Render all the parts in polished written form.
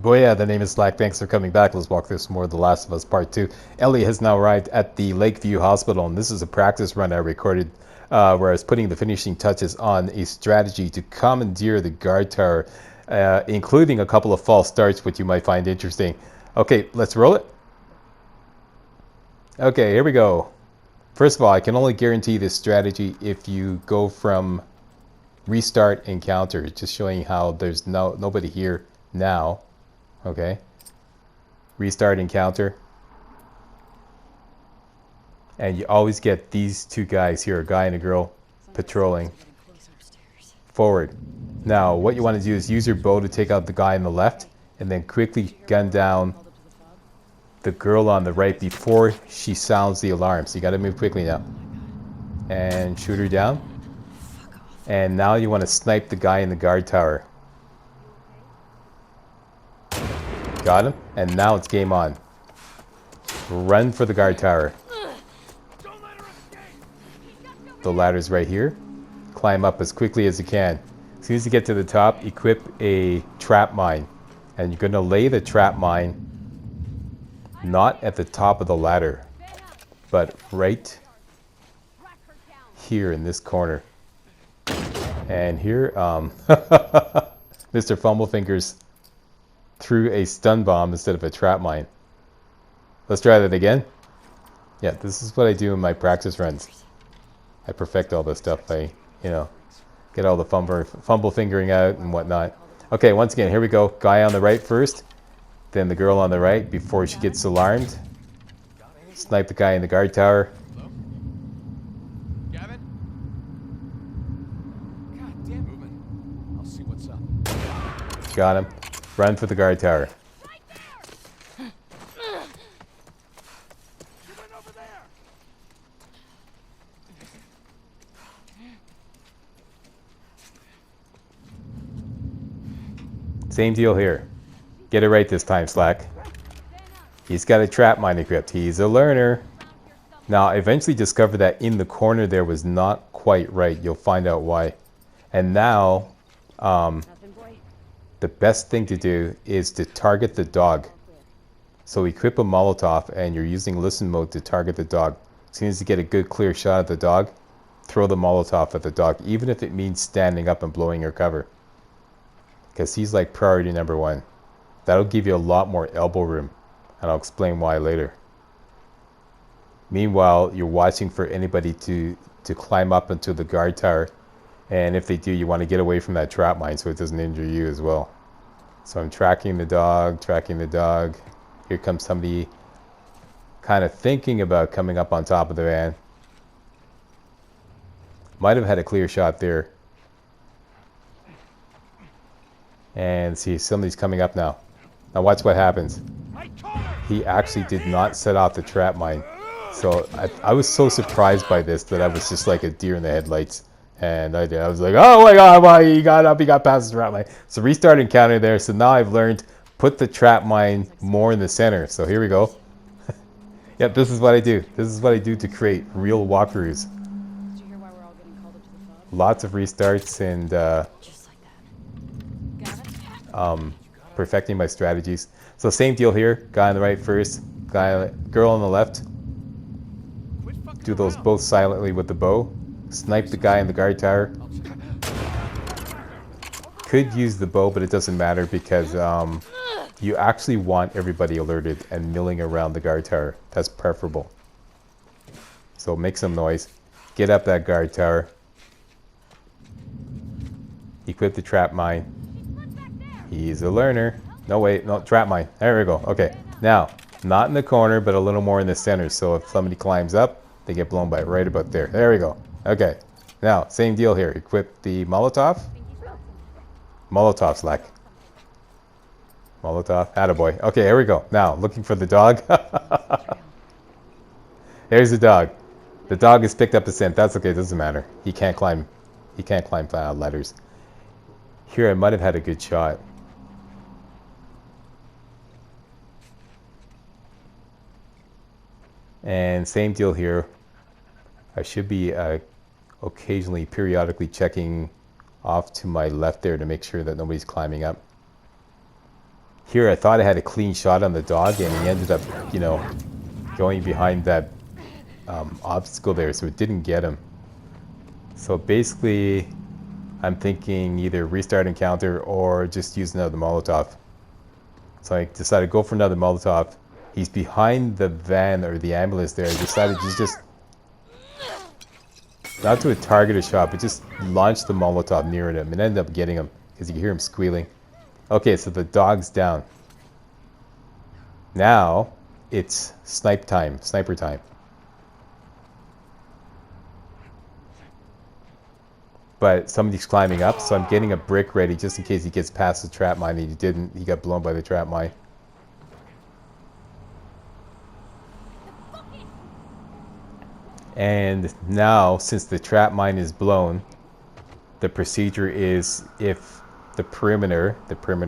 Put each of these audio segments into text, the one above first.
Boya, the name is Slack. Thanks for coming back. Let's walk through some more of The Last of Us Part 2. Ellie has now arrived at the Lakeview Hospital, and this is a practice run I recorded where I was putting the finishing touches on a strategy to commandeer the guard tower, including a couple of false starts, which you might find interesting. Okay, let's roll it. Okay, here we go. First of all, I can only guarantee this strategy if you go from restart encounter, just showing how there's nobody here now. Okay, restart encounter, and you always get these two guys here, a guy and a girl, patrolling forward. Now what you want to do is use your bow to take out the guy on the left, and then quickly gun down the girl on the right before she sounds the alarm. So you got to move quickly now and shoot her down. And now you want to snipe the guy in the guard tower. Got him. And now it's game on. Run for the guard tower. The ladder's right here. Climb up as quickly as you can. As soon as you get to the top, equip a trap mine. And you're going to lay the trap mine not at the top of the ladder, but right here in this corner. And here, Mr. Fumblefingers threw a stun bomb instead of a trap mine. Let's try that again. Yeah, this is what I do in my practice runs. I perfect all this stuff. I, get all the fumble fingering out and whatnot. Okay, once again, here we go. Guy on the right first, then the girl on the right before she gets alarmed. Snipe the guy in the guard tower. Got him. Run for the guard tower. Same deal here. Get it right this time, Slack. He's got a trap mine equipped. He's a learner. Now, I eventually discovered that in the corner there was not quite right. You'll find out why. And now, the best thing to do is to target the dog. So equip a Molotov and you're using listen mode to target the dog. As soon as you get a good clear shot at the dog, throw the Molotov at the dog, even if it means standing up and blowing your cover. Because he's like priority number one. That'll give you a lot more elbow room, and I'll explain why later. Meanwhile, you're watching for anybody to climb up into the guard tower, and if they do, you want to get away from that trap mine so it doesn't injure you as well. So I'm tracking the dog. Here comes somebody kind of thinking about coming up on top of the van. Might have had a clear shot there. And see, somebody's coming up now. Now watch what happens. He actually did not set off the trap mine. So I was so surprised by this that I was just like a deer in the headlights. And I was like, oh my god, why he got up, he got past the trap mine. So restart encounter there. So now I've learned, put the trap mine more in the center. So here we go. Yep, this is what I do. This is what I do to create real walkthroughs. Lots of restarts and perfecting my strategies. So same deal here. Guy on the right first, girl on the left. Do those both silently with the bow. Snipe the guy in the guard tower. Could use the bow, but it doesn't matter because you actually want everybody alerted and milling around the guard tower. That's preferable. So make some noise. Get up that guard tower. Equip the trap mine. He's a learner. No, wait, no, trap mine. There we go. Okay, now, not in the corner, but a little more in the center. So if somebody climbs up, they get blown by right about there. There we go. Okay, now, same deal here. Equip the Molotov. Molotov, Slack. Molotov, attaboy. Okay, here we go. Now, looking for the dog. There's the dog. The dog has picked up the scent. That's okay, doesn't matter. He can't climb ladders. Here, I might have had a good shot. And same deal here. I should be occasionally, periodically checking off to my left there to make sure that nobody's climbing up. Here I thought I had a clean shot on the dog, and he ended up, you know, going behind that obstacle there, so it didn't get him. So basically, I'm thinking either restart encounter or just use another Molotov. So I decided to go for another Molotov. He's behind the van or the ambulance there. I decided to just, not do a targeted shot, but just launch the Molotov near him and ended up getting him because you can hear him squealing. Okay, so the dog's down. Now it's sniper time. But somebody's climbing up, so I'm getting a brick ready just in case he gets past the trap mine. And he didn't. He got blown by the trap mine. And now, since the trap mine is blown, the procedure is if the perimeter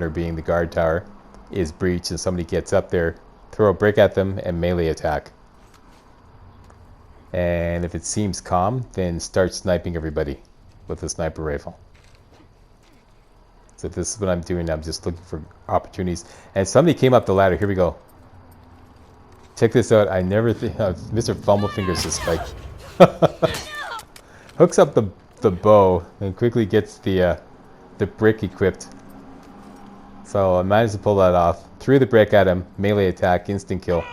being the guard tower, is breached and somebody gets up there, throw a brick at them and melee attack. And if it seems calm, then start sniping everybody with a sniper rifle. So this is what I'm doing. I'm just looking for opportunities. And somebody came up the ladder. Here we go. Check this out. I never think Mr. Fumblefingers is like hooks up the bow and quickly gets the brick equipped. So I managed to pull that off. Threw the brick at him. Melee attack, instant kill.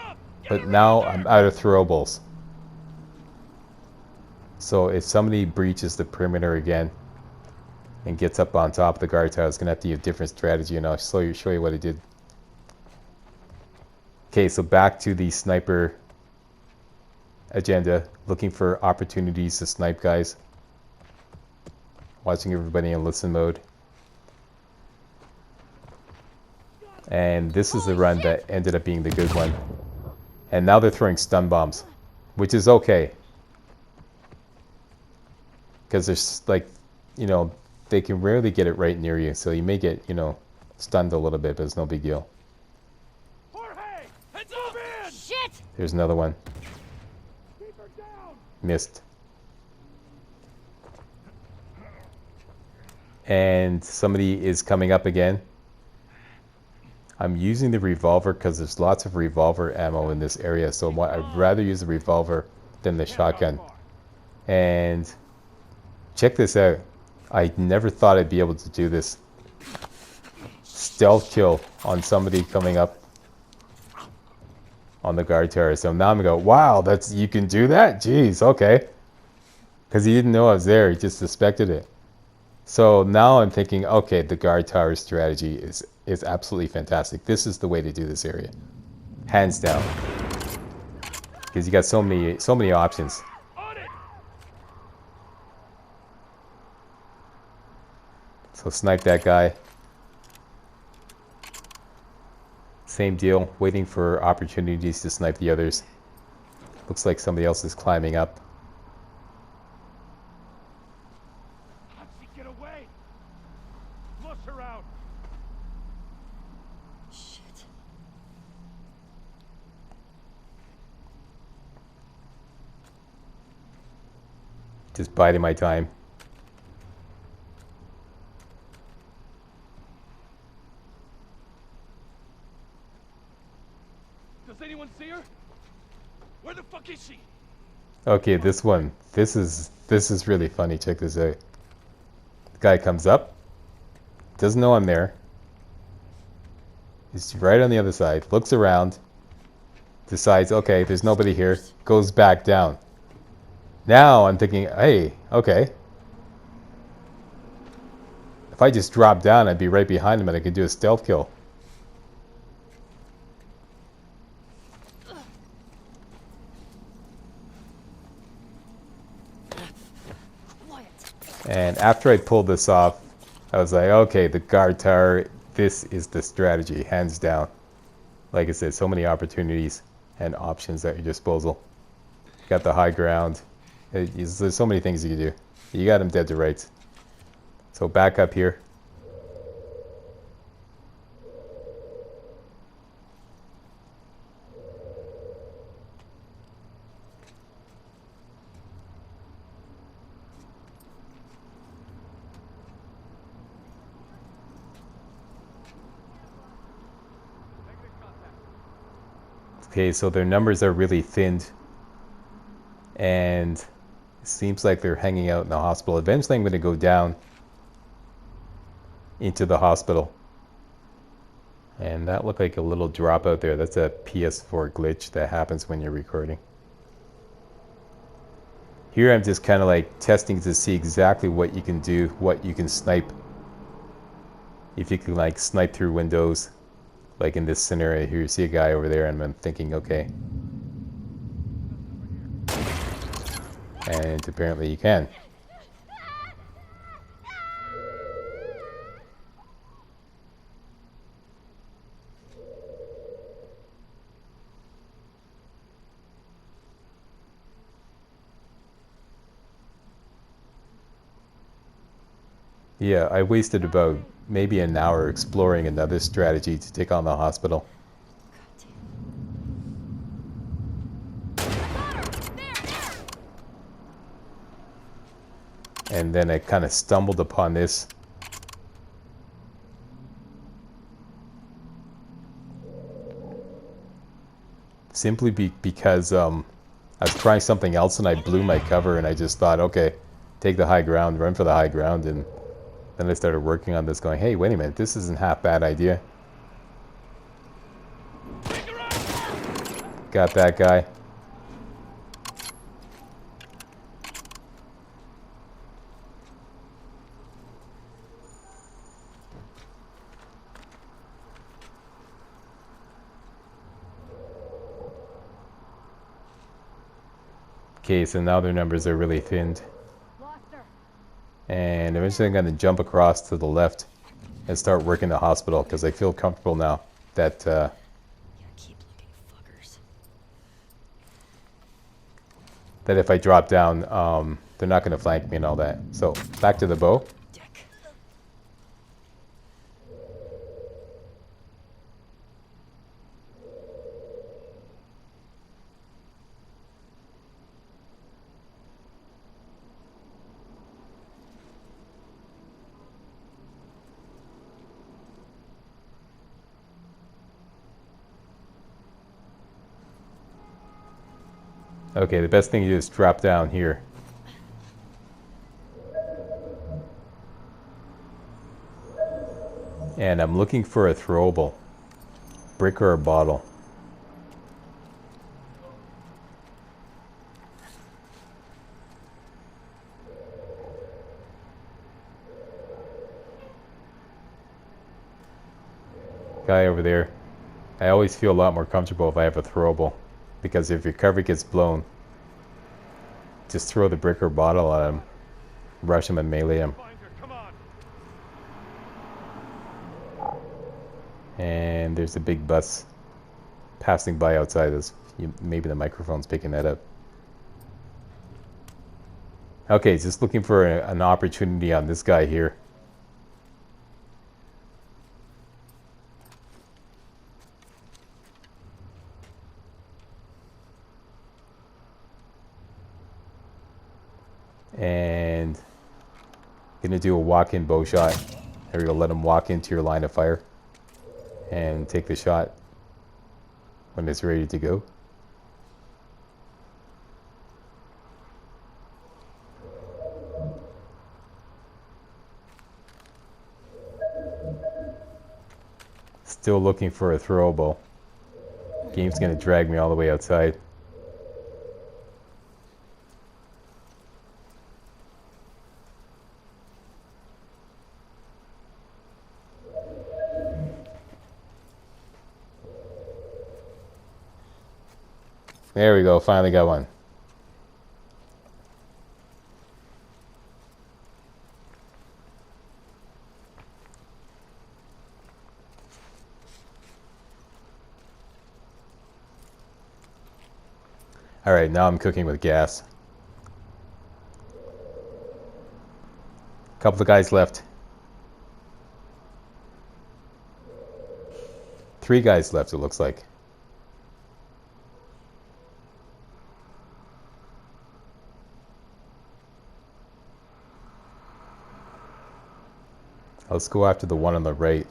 But now I'm out of throwables. So if somebody breaches the perimeter again and gets up on top of the guard tower, it's going to have to use a different strategy, and I'll show you what I did. Okay, so back to the sniper agenda, looking for opportunities to snipe guys. Watching everybody in listen mode. And this is the run that ended up being the good one. And now they're throwing stun bombs, which is okay. Because there's like, you know, they can rarely get it right near you. So you may get, you know, stunned a little bit, but it's no big deal. Jorge, heads up in! Shit! There's another one. Keep her down. Missed. And somebody is coming up again. I'm using the revolver because there's lots of revolver ammo in this area. So I'd rather use the revolver than the shotgun. And check this out. I never thought I'd be able to do this. Stealth kill on somebody coming up on the guard tower. So now I'm gonna go, wow, you can do that? Jeez, okay. Because he didn't know I was there, he just suspected it. So now I'm thinking, okay, the guard tower strategy is absolutely fantastic. This is the way to do this area. Hands down. Because you got so many options. So snipe that guy. Same deal, waiting for opportunities to snipe the others. Looks like somebody else is climbing up. Get away! Flush her out! Shit. Just biding my time. Does anyone see her? Where the fuck is she? Okay, this one. This is really funny. Check this out. The guy comes up. Doesn't know I'm there. He's right on the other side. Looks around. Decides, okay, there's nobody here. Goes back down. Now I'm thinking, hey, okay. If I just drop down, I'd be right behind him and I could do a stealth kill. And after I pulled this off, I was like, okay, the guard tower, this is the strategy, hands down. Like I said, so many opportunities and options at your disposal. Got the high ground. There's so many things you can do. You got him dead to rights. So back up here. Okay, so their numbers are really thinned, and it seems like they're hanging out in the hospital. Eventually I'm going to go down into the hospital. And that looked like a little drop out there. That's a PS4 glitch that happens when you're recording. Here I'm just kind of like testing to see exactly what you can do, what you can snipe. If you can like snipe through windows, like in this scenario here, you see a guy over there and I'm thinking, okay. And apparently you can. Yeah, I wasted about maybe an hour exploring another strategy to take on the hospital. And then I kind of stumbled upon this. Simply because I was trying something else and I blew my cover and I just thought, okay, take the high ground, run for the high ground. And then I started working on this going, hey, wait a minute, this isn't half bad idea. Got that guy. Okay, so now their numbers are really thinned. And eventually I'm going to jump across to the left and start working the hospital because I feel comfortable now that that if I drop down, they're not going to flank me and all that. So back to the bow. Okay, the best thing to do is drop down here. And I'm looking for a throwable. Brick or a bottle. Guy over there. I always feel a lot more comfortable if I have a throwable. Because if your cover gets blown, just throw the brick or bottle at him, rush him and melee him. And there's a big bus passing by outside us. Maybe the microphone's picking that up. Okay, just looking for an opportunity on this guy here. And gonna do a walk-in bow shot. There we go, let him walk into your line of fire and take the shot when it's ready to go. Still looking for a throwable. Game's gonna drag me all the way outside. There we go, finally got one. Alright, now I'm cooking with gas. Couple of guys left. 3 guys left, it looks like. Let's go after the one on the right.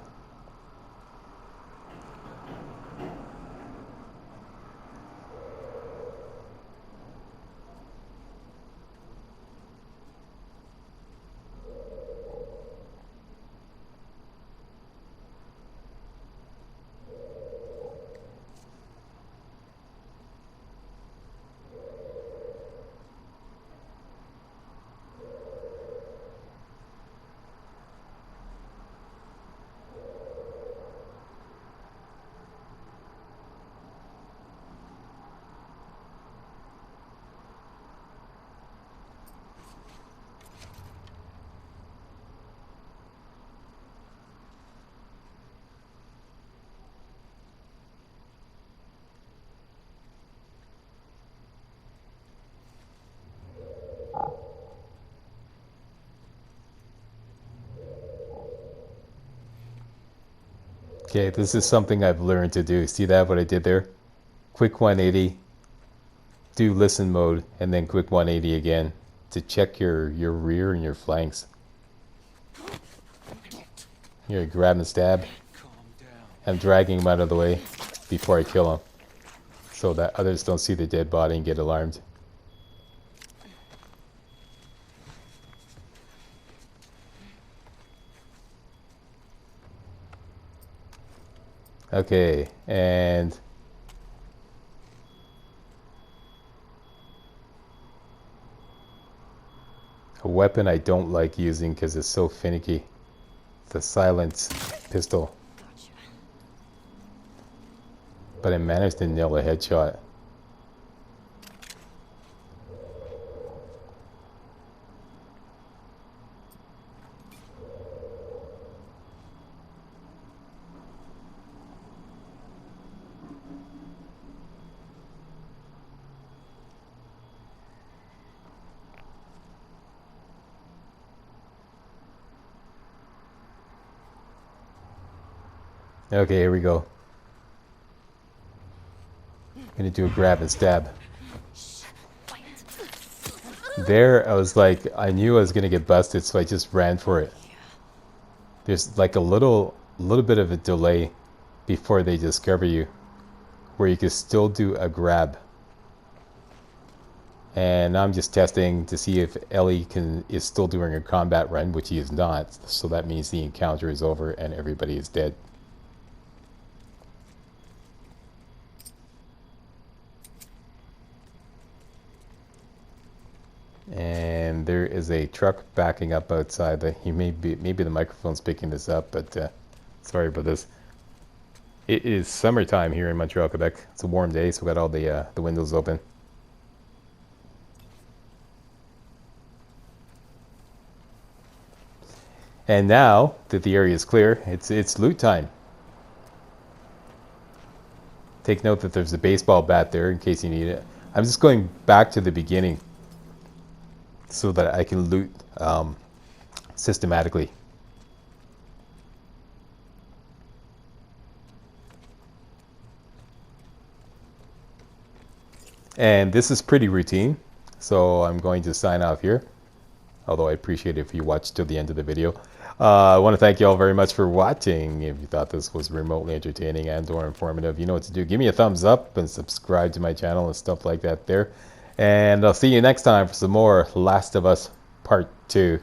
Okay, this is something I've learned to do. See that, what I did there? Quick 180, do listen mode, and then quick 180 again to check your rear and your flanks. Here, grab and stab. I'm dragging him out of the way before I kill him, so that others don't see the dead body and get alarmed. Okay, and a weapon I don't like using because it's so finicky. The silence pistol. But I managed to nail a headshot. Okay, here we go. Gonna do a grab and stab. There, I was like, I knew I was gonna get busted, so I just ran for it. There's like a little bit of a delay before they discover you, where you can still do a grab. And I'm just testing to see if Ellie is still doing a combat run, which he is not. So that means the encounter is over and everybody is dead. And there is a truck backing up outside. Maybe the microphone's picking this up, but sorry about this. It is summertime here in Montreal, Quebec. It's a warm day, so we got all the windows open. And now that the area is clear, it's loot time. Take note that there's a baseball bat there in case you need it. I'm just going back to the beginning so that I can loot systematically. And this is pretty routine, so I'm going to sign off here. Although I appreciate it if you watched till the end of the video. I want to thank you all very much for watching. If you thought this was remotely entertaining and or informative, you know what to do. Give me a thumbs up and subscribe to my channel and stuff like that there. And I'll see you next time for some more Last of Us Part 2.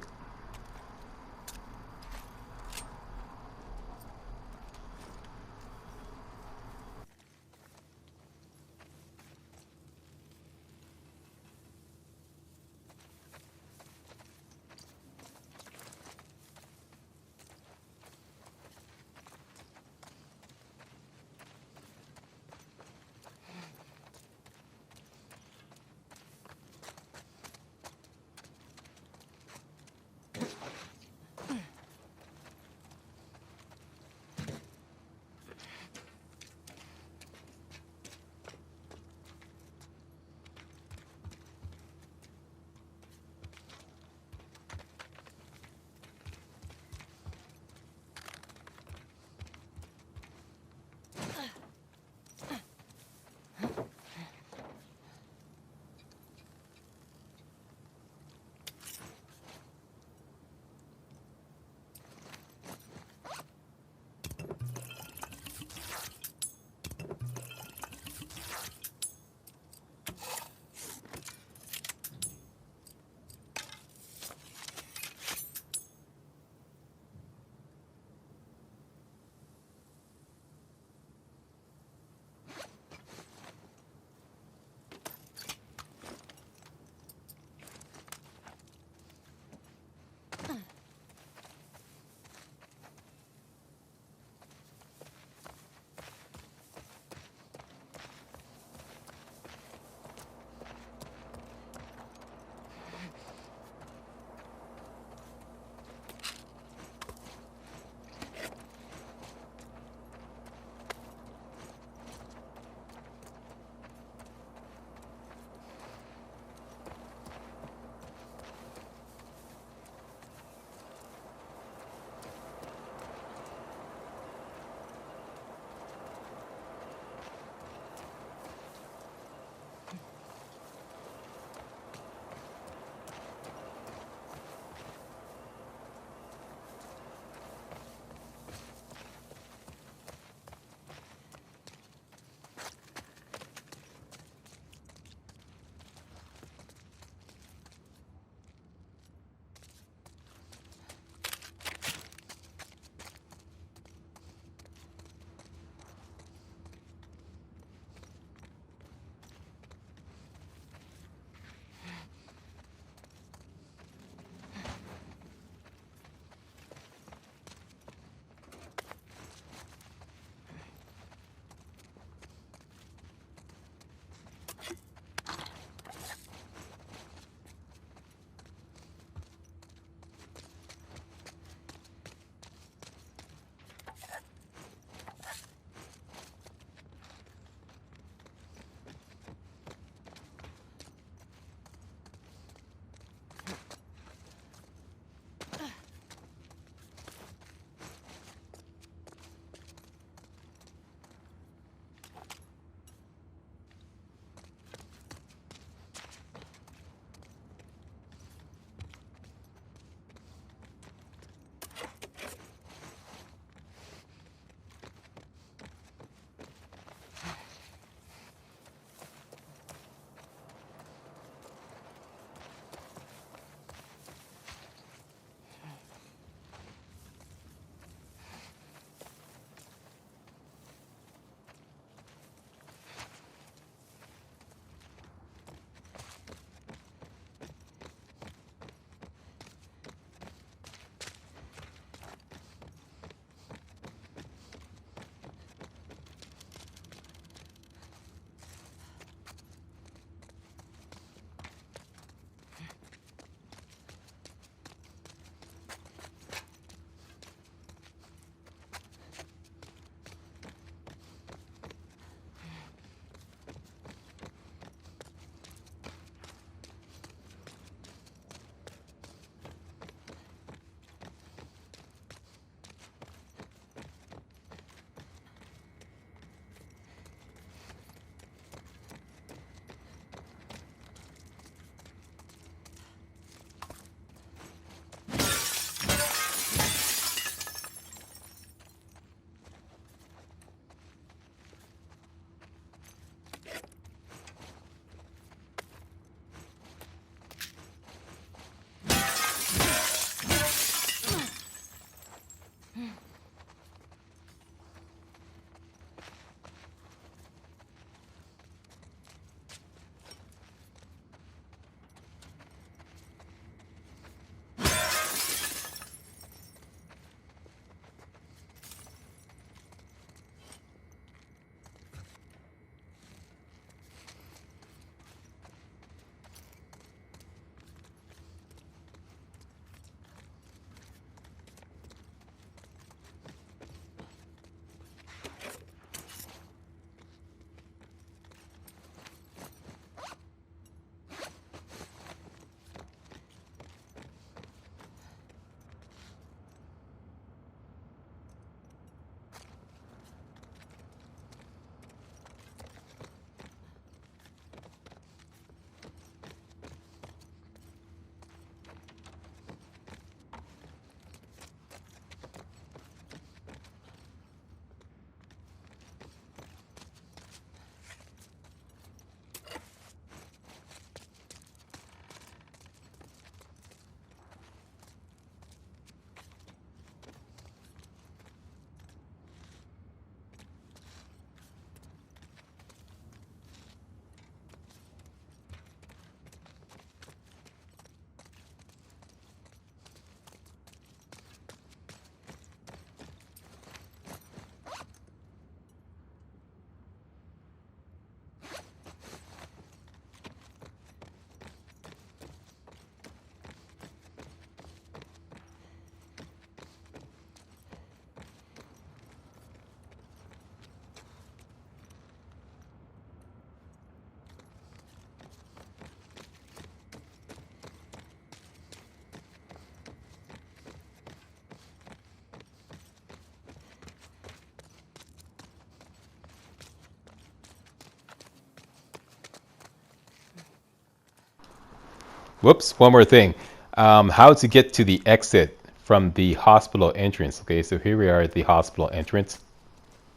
Whoops, one more thing. How to get to the exit from the hospital entrance. Okay, so here we are at the hospital entrance.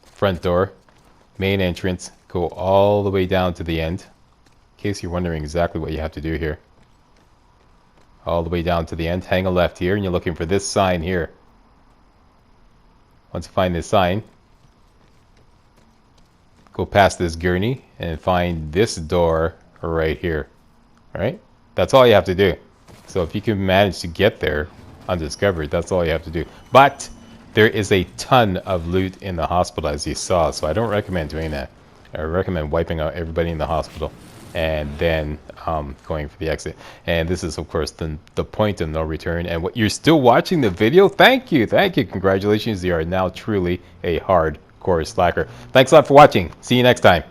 Front door, main entrance. Go all the way down to the end. In case you're wondering exactly what you have to do here. All the way down to the end. Hang a left here, and you're looking for this sign here. Once you find this sign, go past this gurney and find this door right here. Alright? That's all you have to do. So if you can manage to get there undiscovered, that's all you have to do. But there is a ton of loot in the hospital, as you saw, so I don't recommend doing that. I recommend wiping out everybody in the hospital and then going for the exit. And this is, of course, the point of no return. And what, you're still watching the video? Thank you, congratulations. You are now truly a hardcore slacker. Thanks a lot for watching. See you next time.